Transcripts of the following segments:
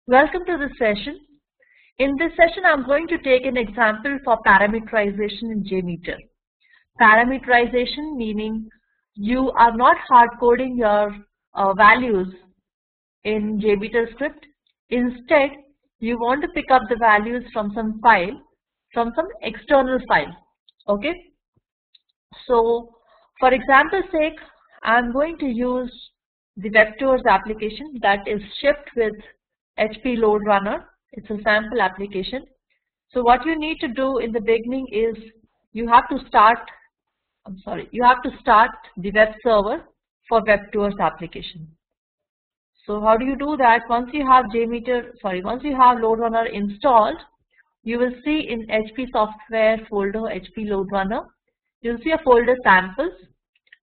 Welcome to this session. In this session, I'm going to take an example for parameterization in Jmeter. Parameterization meaning you are not hard coding your values in Jmeter script. Instead, you want to pick up the values from some file, from some external file. Okay. So, for example's sake, I'm going to use the Vectors application that is shipped with HP Load Runner. It's a sample application. So what you need to do in the beginning is you have to start the web server for Vectors application. So how do you do that? Once you have Load Runner installed, you will see in HP software folder, HP Load Runner, you'll see a folder samples,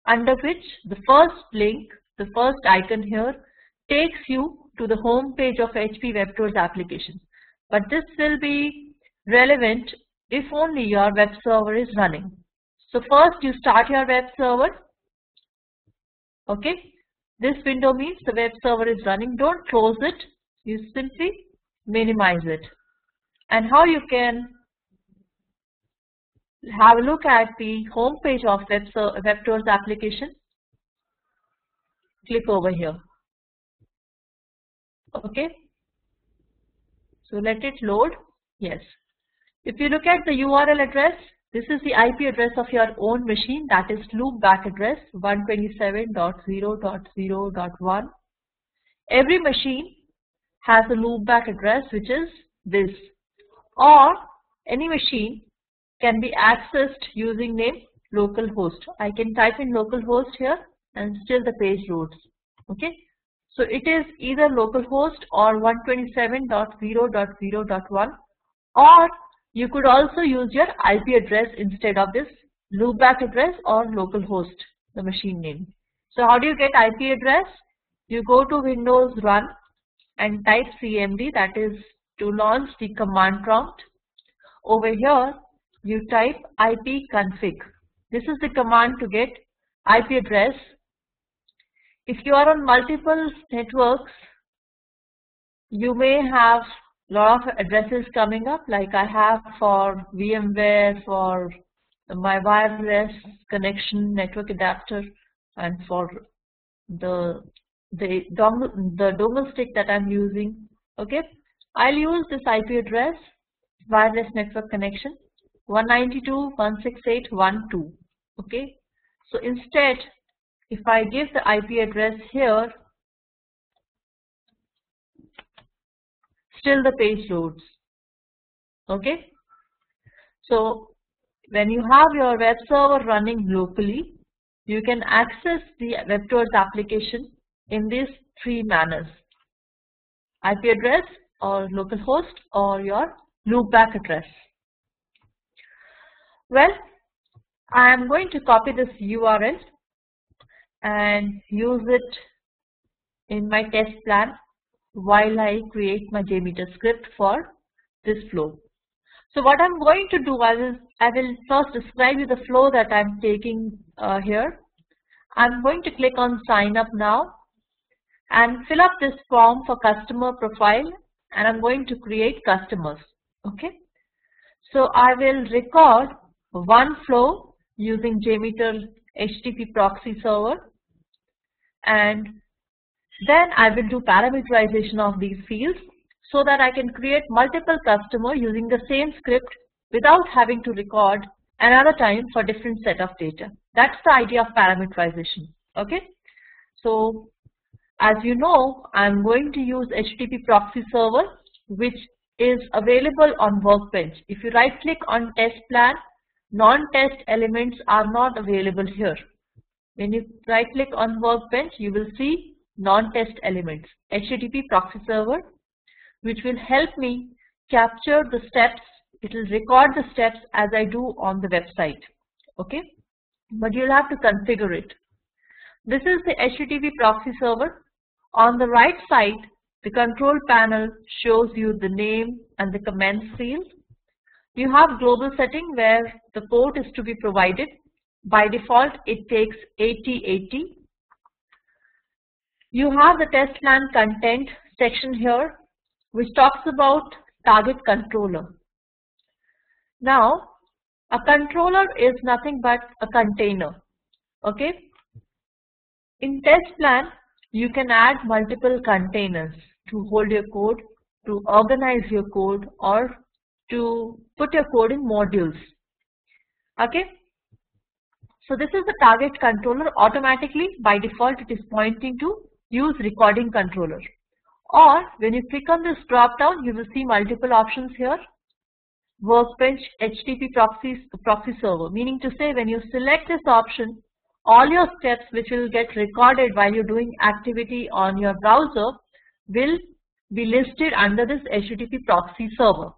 under which the first link, the first icon here, takes you to the home page of HP Vectors application. But this will be relevant if only your web server is running. So first you start your web server. Okay, this window means the web server is running. Don't close it, you simply minimize it. And how you can have a look at the home page of Vectors application, click over here. Okay, so let it load. Yes, if you look at the URL address, this is the IP address of your own machine, that is loopback address 127.0.0.1. Every machine has a loopback address which is this, or any machine can be accessed using name localhost. I can type in localhost here and still the page loads. Okay, so it is either localhost or 127.0.0.1, or you could also use your IP address instead of this loopback address or localhost, the machine name. So how do you get IP address? You go to Windows Run and type CMD, that is to launch the command prompt. Over here you type ipconfig. This is the command to get IP address. If you are on multiple networks, you may have a lot of addresses coming up, like I have for VMware, for my wireless connection network adapter, and for the dongle stick that I'm using. Okay, I'll use this IP address, wireless network connection 192.168.1.2. Okay, so instead, if I give the IP address here, still the page loads. Okay, so when you have your web server running locally, you can access the Vectors application in these three manners: IP address or localhost or your loopback address. Well, I am going to copy this URL and use it in my test plan while I create my Jmeter script for this flow. So what I'm going to do, I will first describe you the flow that I'm taking here. I'm going to click on sign up now and fill up this form for customer profile, and I'm going to create customers. Okay, so I will record one flow using Jmeter HTTP Proxy server, and then I will do parameterization of these fields so that I can create multiple customers using the same script without having to record another time for different set of data. That's the idea of parameterization. Okay, so as you know, I'm going to use HTTP Proxy server, which is available on Workbench. If you right click on test plan, non-test elements are not available here. When you right click on Workbench, you will see non-test elements, HTTP Proxy server, which will help me capture the steps. It will record the steps as I do on the website. Okay, but you'll have to configure it. This is the HTTP Proxy server. On the right side, the control panel shows you the name and the comments field. You have global setting where the port is to be provided. By default, it takes 8080. You have the test plan content section here. which talks about target controller. Now, a controller is nothing but a container. Okay. In test plan, you can add multiple containers to hold your code, to organize your code, or to put your code in modules. Okay. So this is the target controller. Automatically, by default, it is pointing to use recording controller. Or when you click on this drop down, you will see multiple options here. Workbench HTTP proxy server, meaning to say when you select this option, all your steps which will get recorded while you're doing activity on your browser will be listed under this HTTP proxy server.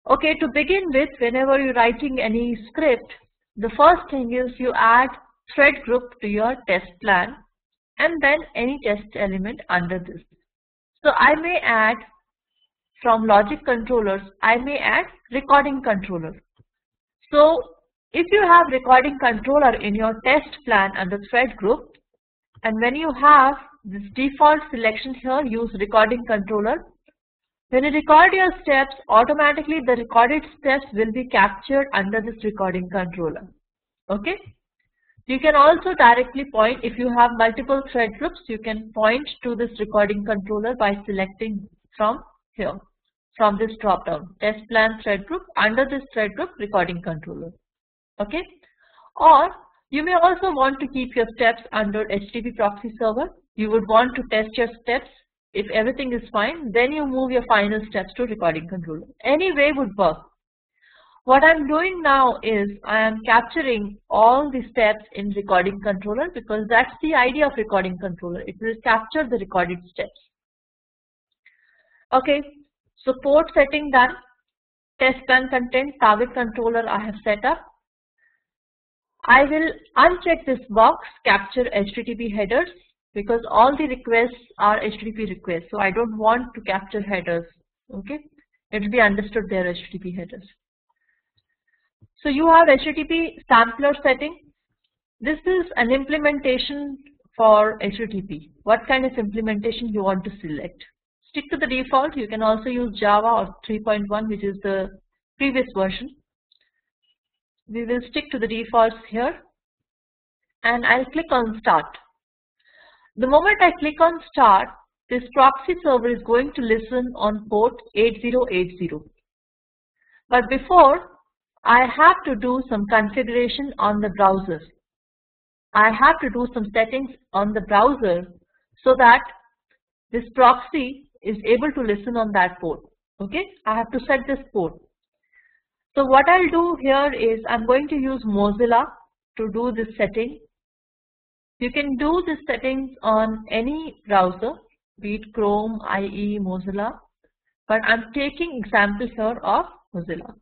Okay, to begin with, whenever you're writing any script, the first thing is you add thread group to your test plan and then any test element under this. So I may add from logic controllers, I may add recording controller. So if you have recording controller in your test plan under thread group, and when you have this default selection here, use recording controller, when you record your steps, automatically the recorded steps will be captured under this recording controller. Okay. You can also directly point, if you have multiple thread groups, you can point to this recording controller by selecting from here, from this drop down, test plan thread group, under this thread group recording controller. Okay. Or you may also want to keep your steps under HTTP proxy server. You would want to test your steps. If everything is fine, then you move your final steps to recording controller. Any way would work. What I'm doing now is I am capturing all the steps in recording controller because that's the idea of recording controller. It will capture the recorded steps. Okay, so port setting done. Test plan content, target controller I have set up. I will uncheck this box, capture HTTP headers, because all the requests are HTTP requests. So I don't want to capture headers. Okay, it will be understood they are HTTP headers. So you have HTTP sampler setting. This is an implementation for HTTP. What kind of implementation you want to select? Stick to the default. You can also use Java or 3.1, which is the previous version. We will stick to the defaults here, and I'll click on start. The moment I click on start, this proxy server is going to listen on port 8080. But before, I have to do some configuration on the browser. I have to do some settings on the browser so that this proxy is able to listen on that port. Okay, I have to set this port. So what I'll do here is I'm going to use Mozilla to do this setting. You can do this settings on any browser, be it Chrome, IE, Mozilla, but I'm taking example here of Mozilla.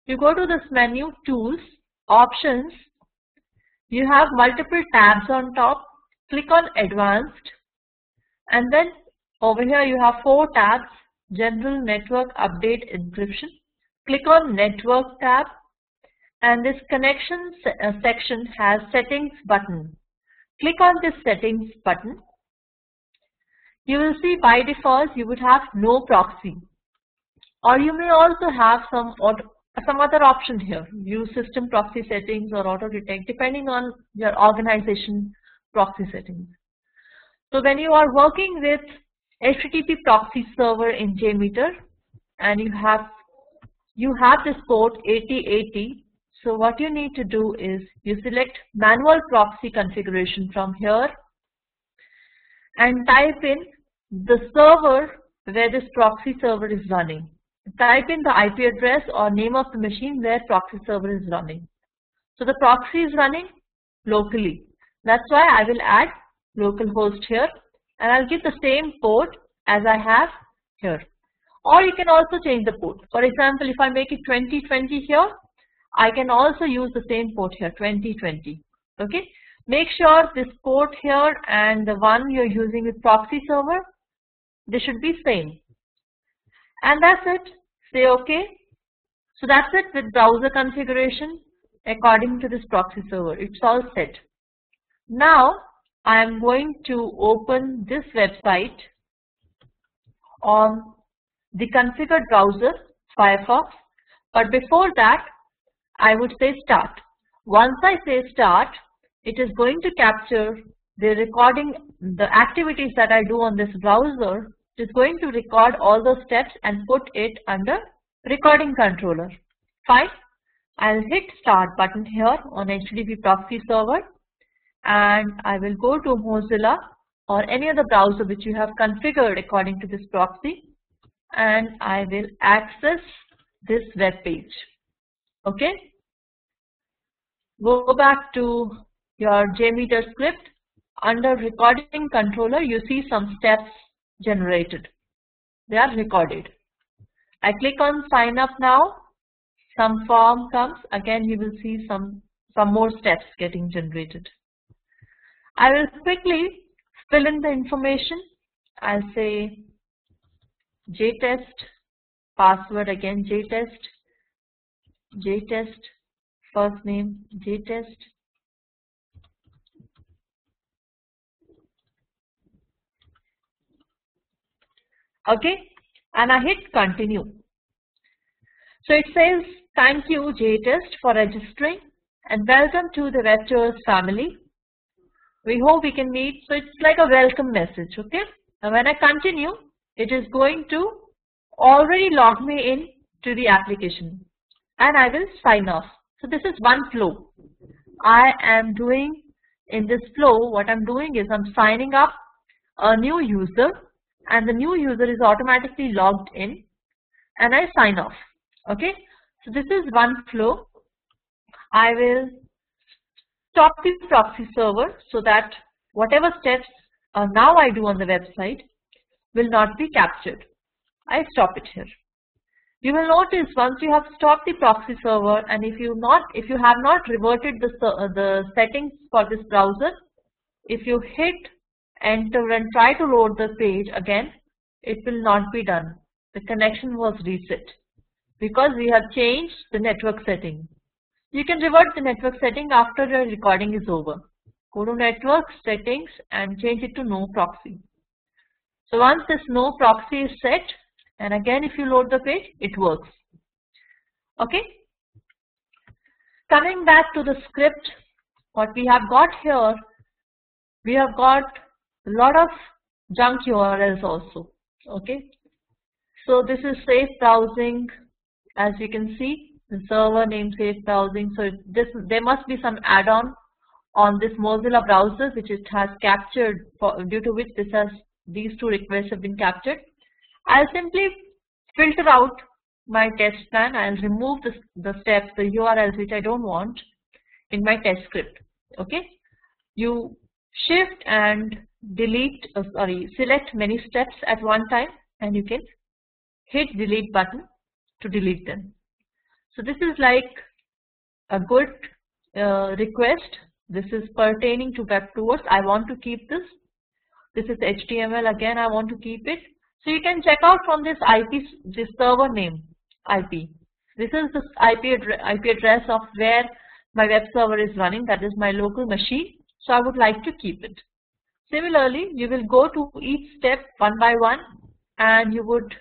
You go to this menu, Tools, Options. You have multiple tabs on top. Click on Advanced, and then over here you have 4 tabs, General, Network, Update, Encryption. Click on Network tab, and this Connections section has Settings button. Click on this Settings button. You will see by default you would have no proxy, or you may also have some other option here. Use System Proxy Settings or Auto Detect, depending on your organization proxy settings. So when you are working with HTTP proxy server in Jmeter and you have this port 8080, so what you need to do is you select manual proxy configuration from here and type in the server where this proxy server is running. Type in the IP address or name of the machine where proxy server is running. So the proxy is running locally. That's why I will add localhost here, and I'll give the same port as I have here. Or you can also change the port. For example, if I make it 2020 here, I can also use the same port here, 2020. Okay. Make sure this port here and the one you're using with proxy server, they should be same. And that's it. Say OK. So that's it with browser configuration according to this proxy server. It's all set. Now I am going to open this website on the configured browser, Firefox. But before that, I would say start. Once I say start, it is going to capture the recording, the activities that I do on this browser. It is going to record all those steps and put it under recording controller. Fine. I'll hit start button here on HTTP Proxy server, and I will go to Mozilla or any other browser which you have configured according to this proxy, and I will access this web page. Okay. Go back to your Jmeter script. Under recording controller, you see some steps generated. They are recorded. I click on sign up now. Some form comes. Again, you will see some more steps getting generated. I will quickly fill in the information. I'll say jtest, password again jtest, first name jtest. Okay, and I hit continue. So it says, thank you jtest for registering and welcome to the Vectors family. We hope we can meet. So it's like a welcome message. Okay, and when I continue, it is going to already log me in to the application, and I will sign off. So this is one flow I am doing. In this flow, what I'm doing is I'm signing up a new user, and the new user is automatically logged in, and I sign off. Okay, so this is one flow. I will stop the proxy server so that whatever steps now I do on the website will not be captured. I stop it here. You will notice once you have stopped the proxy server, and if you have not reverted the settings for this browser, if you hit enter and try to load the page again, it will not be done. The connection was reset because we have changed the network setting. You can revert the network setting after the recording is over. Go to network settings and change it to no proxy. So once this no proxy is set, and again if you load the page, it works. Okay. Coming back to the script, what we have got here, we have got a lot of junk URLs also. Okay. So this is safe browsing, as you can see. The server name safe browsing. So there must be some add-on on this Mozilla browser which it has captured, due to which these two requests have been captured. I'll simply filter out my test plan. I'll remove the steps, the URLs which I don't want in my test script. Okay. You shift and delete, select many steps at one time, and you can hit delete button to delete them. So this is like a good request. This is pertaining to web tours. I want to keep this. This is HTML again. I want to keep it. So you can check out from this IP, this server name IP. This is the IP address of where my web server is running. That is my local machine. So I would like to keep it. Similarly, you will go to each step one by one, and you would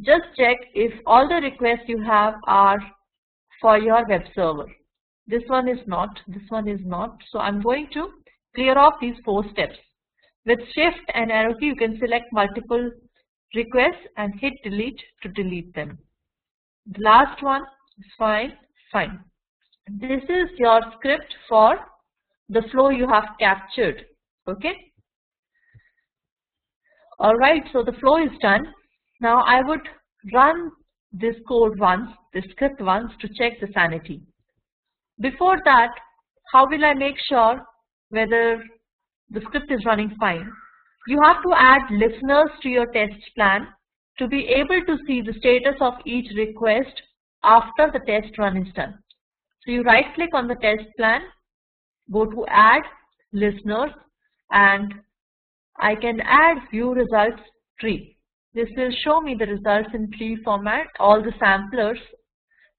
just check if all the requests you have are for your web server. This one is not, this one is not. So I'm going to clear off these 4 steps. With shift and arrow key, you can select multiple requests and hit delete to delete them. The last one is fine. This is your script for the flow you have captured. Okay. Alright, so the flow is done. Now I would run this code once, this script once, to check the sanity. Before that, how will I make sure whether the script is running fine? You have to add listeners to your test plan to be able to see the status of each request after the test run is done. So you right click on the test plan, go to add listeners, and I can add view results tree. This will show me the results in tree format, all the samplers.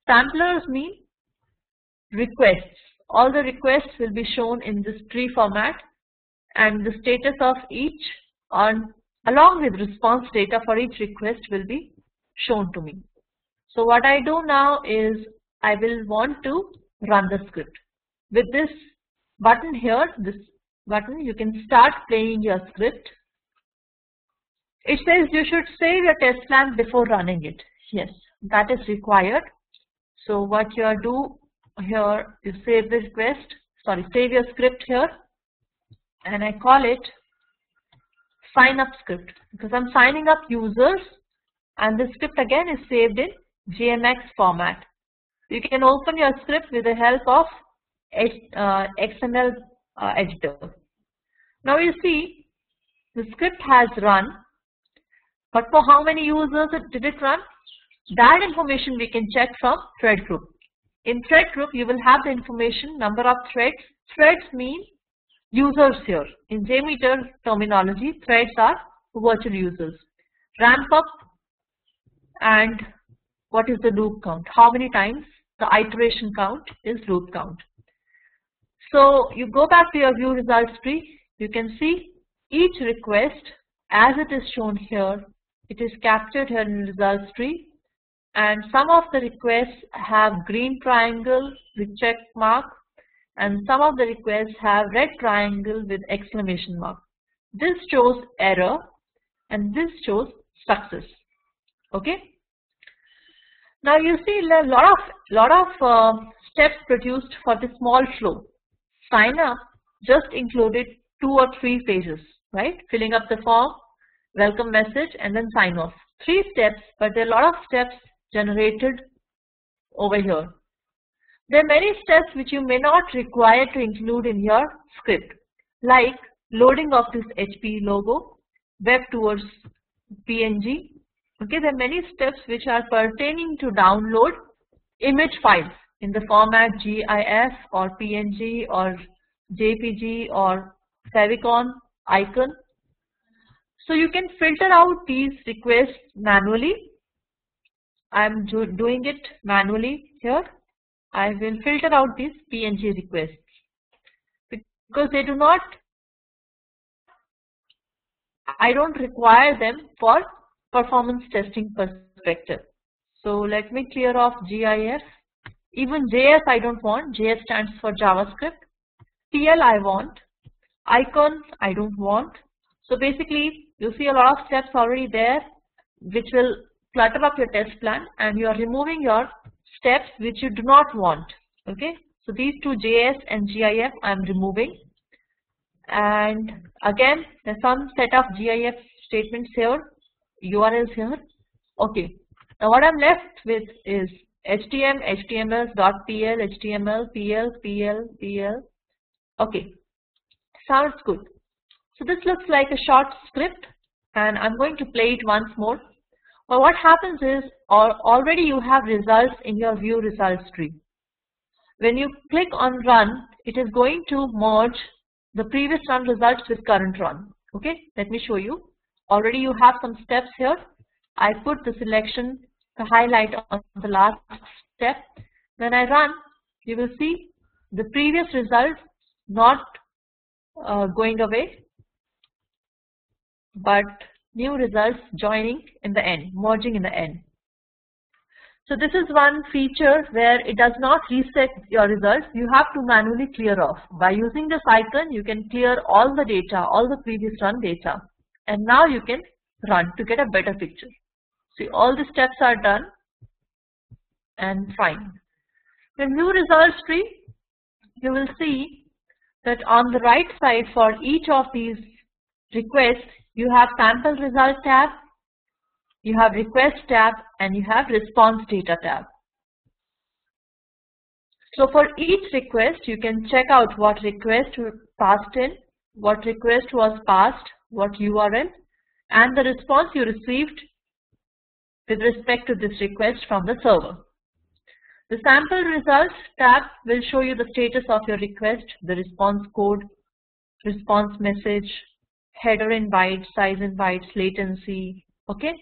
Samplers mean requests. All the requests will be shown in this tree format, and the status of each on along with response data for each request will be shown to me. So what I do now is I will want to run the script. With this button here, this button, you can start playing your script. It says you should save your test plan before running it. Yes, that is required. So what you do here is save the request, save your script here, and I call it sign up script because I'm signing up users, and the script again is saved in JMX format. You can open your script with the help of XML editor. Now you see the script has run, but for how many users did it run? That information we can check from thread group. In thread group you will have the information number of threads. Threads mean users here. In Jmeter terminology, threads are virtual users. Ramp up and what is the loop count? How many times the iteration count is loop count. So you go back to your view results tree. You can see each request as it is shown here. It is captured here in results tree, and some of the requests have green triangle with check mark, and some of the requests have red triangle with exclamation mark. This shows error and this shows success. Okay. Now you see a lot of steps produced for the small flow. Sign up just included 2 or 3 pages, right? Filling up the form, welcome message, and then sign off. 3 steps, but there are a lot of steps generated over here. There are many steps which you may not require to include in your script, like loading of this HP logo, web towards PNG. Okay, there are many steps which are pertaining to download image files in the format GIF or PNG or JPG or favicon icon. So you can filter out these requests manually. I am doing it manually here. I will filter out these PNG requests because they do not, I don't require them for performance testing perspective. So let me clear off GIF. Even JS I don't want. JS stands for JavaScript. PL I want. Icon I don't want. So basically you see a lot of steps already there which will clutter up your test plan, and you are removing your steps which you do not want. Okay, so these 2 JS and GIF I am removing, and again there's some set of GIF statements here, URLs here. Okay, now what I'm left with is HTML, HTML.pl, HTML, PL. Okay, sounds good. So this looks like a short script, and I'm going to play it once more. Well, what happens is already you have results in your view results tree. When you click on run, it is going to merge the previous run results with current run. Okay, let me show you. Already you have some steps here. I put the selection, the highlight on the last step. When I run, you will see the previous result not going away, but new results joining in the end, merging in the end. So this is one feature where it does not reset your results. You have to manually clear off. By using this icon, you can clear all the data, all the previous run data, and now you can run to get a better picture. See, all the steps are done and fine. When view results tree, you will see that on the right side for each of these requests, you have sample result tab, you have request tab, and you have response data tab. So for each request, you can check out what request passed in, what request was passed, what URL, and the response you received with respect to this request from the server. The sample results tab will show you the status of your request, the response code, response message, header in bytes, size in bytes, latency. Okay,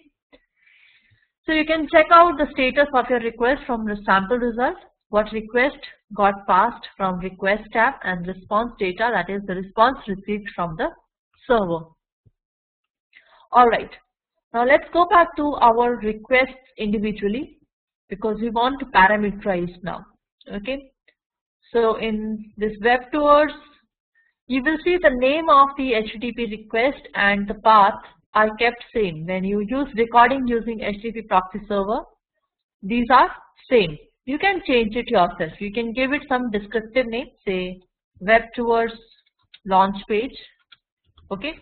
so you can check out the status of your request from the sample result, what request got passed from request tab, and response data, that is the response received from the server. Alright, now let's go back to our requests individually because we want to parameterize now. Okay, so in this web tours, you will see the name of the HTTP request and the path are kept same. When you use recording using HTTP Proxy server, these are same. You can change it yourself. You can give it some descriptive name, say web tours launch page. Okay,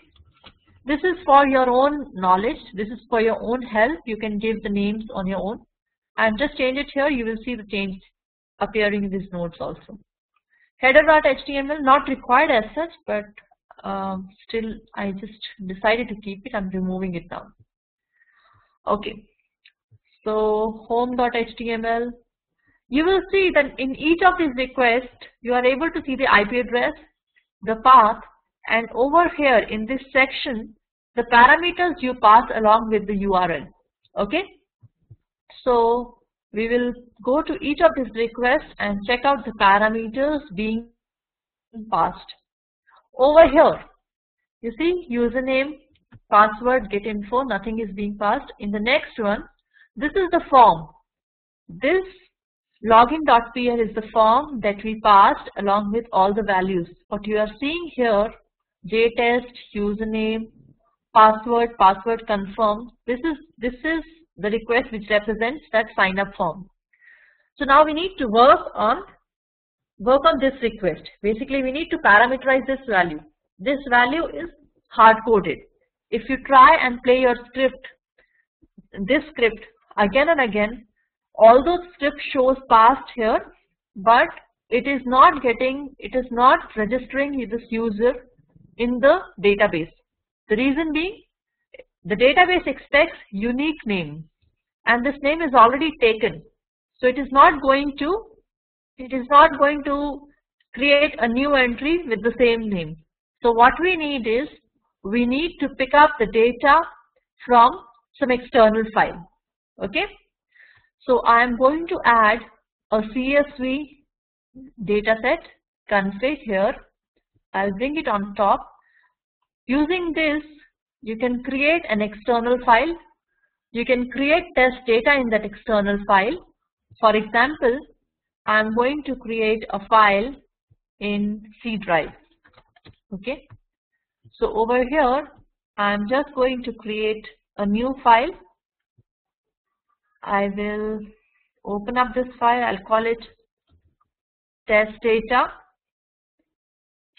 this is for your own knowledge. This is for your own help. You can give the names on your own and just change it here. You will see the change appearing in these nodes also. Header.html not required as such, but still I just decided to keep it. I'm removing it now. Okay, so home.html. You will see that in each of these requests, you are able to see the IP address, the path, and over here in this section, the parameters you pass along with the URL. Okay, so we will go to each of these requests and check out the parameters being passed. Over here, you see username, password, get info, nothing is being passed. In the next one, this is the form. This login.pl is the form that we passed along with all the values. What you are seeing here, jtest, username, password, password confirm. This is the request which represents that sign up form. So now we need to work on this request. Basically, we need to parameterize this value. This value is hard coded. If you try and play your script, this script again and again, although script shows passed here, but it is not registering this user in the database. The reason being, the database expects unique name, and this name is already taken. So it is not going to create a new entry with the same name. So what we need is, we need to pick up the data from some external file. Okay, so I am going to add a CSV dataset config here. I'll bring it on top. Using this, you can create an external file. You can create test data in that external file. For example, I'm going to create a file in C drive. Okay, so over here, I'm just going to create a new file. I will open up this file. I'll call it test data,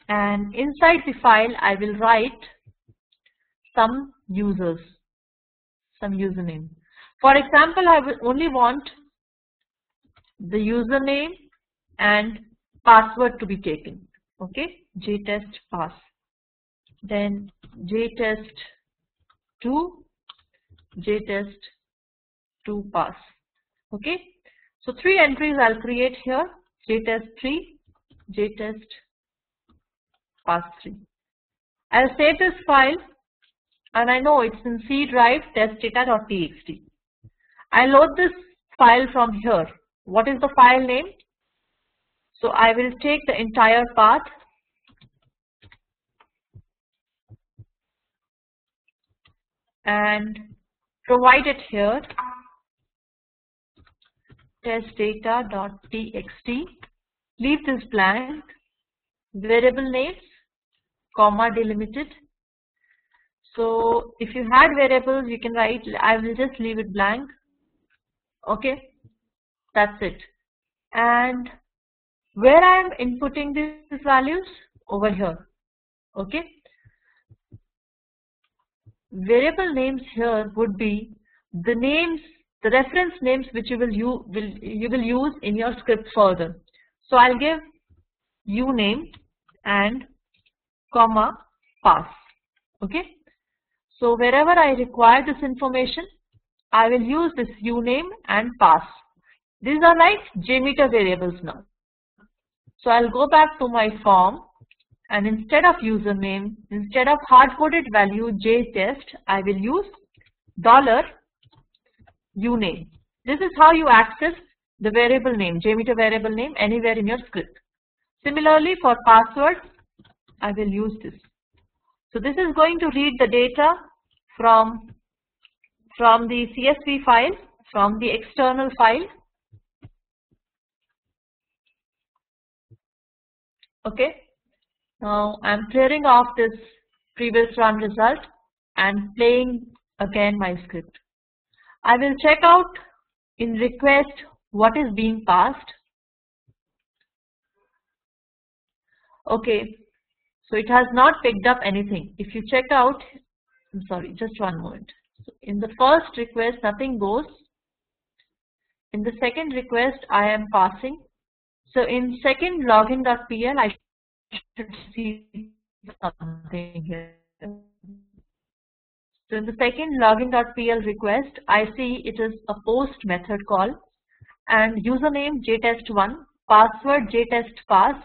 and inside the file I will write some username. For example, I will only want the username and password to be taken. Okay, jtest pass, then jtest2 pass. Okay, so 3 entries I'll create here: jtest3, jtest pass 3. I'll save this file, and I know it's in C drive testdata.txt. I'll load this file from here. What is the file name? So I will take the entire path and provide it here, testdata.txt. Leave this blank. Variable names, comma delimited. So if you had variables, you can write. I will just leave it blank. Okay, that's it. And where I am inputting these values? Over here. Okay, variable names here would be the names, the reference names which you will use in your script further. So I'll give uname and comma pass. Okay, so wherever I require this information, I will use this uname and pass. These are like Jmeter variables now. So I'll go back to my form, and instead of username, instead of hard-coded value jtest, I will use $uname. This is how you access the variable name, Jmeter variable name, anywhere in your script. Similarly, for password, I will use this. So this is going to read the data from the CSV file, from the external file. Okay. Now I'm clearing off this previous run result and playing again my script. I will check out in request what is being passed. Okay, so it has not picked up anything. If you check out, I'm sorry, just one moment. So in the first request, nothing goes. In the second request, I am passing. So in second login.pl, I should see something here. So in the second login.pl request, I see it is a post method call and username jtest1, password jtestpass.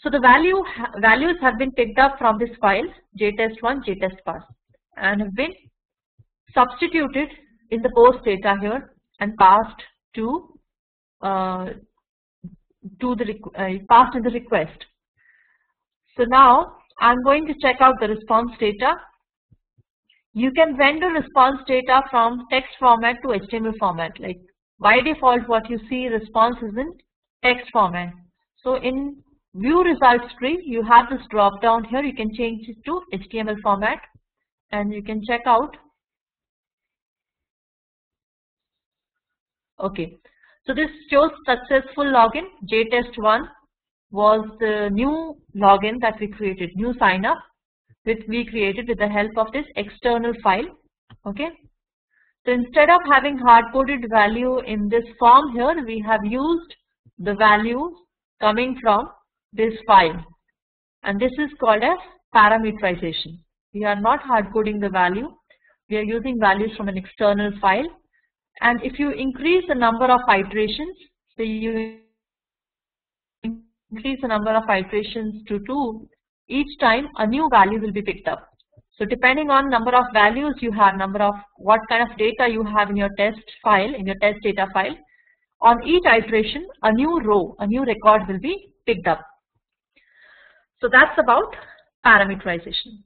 So the values have been picked up from this file jtest1, jtestpass, and have been substituted in the post data here and passed to passed in the request. So now I'm going to check out the response data. You can render response data from text format to HTML format. Like by default, what you see response is in text format. So in view results tree, you have this drop down here. You can change it to HTML format, and you can check out. Okay, so this shows successful login. JTest1 was the new login that we created, new sign up we created with the help of this external file. Okay, so instead of having hard-coded value in this form here, we have used the value coming from this file, and this is called as parameterization. We are not hard-coding the value, we are using values from an external file. And if you increase the number of iterations, so you increase the number of iterations to 2, each time a new value will be picked up. So depending on number of values you have, number of what kind of data you have in your test file, in your test data file, on each iteration a new row, a new record will be picked up. So that's about parameterization.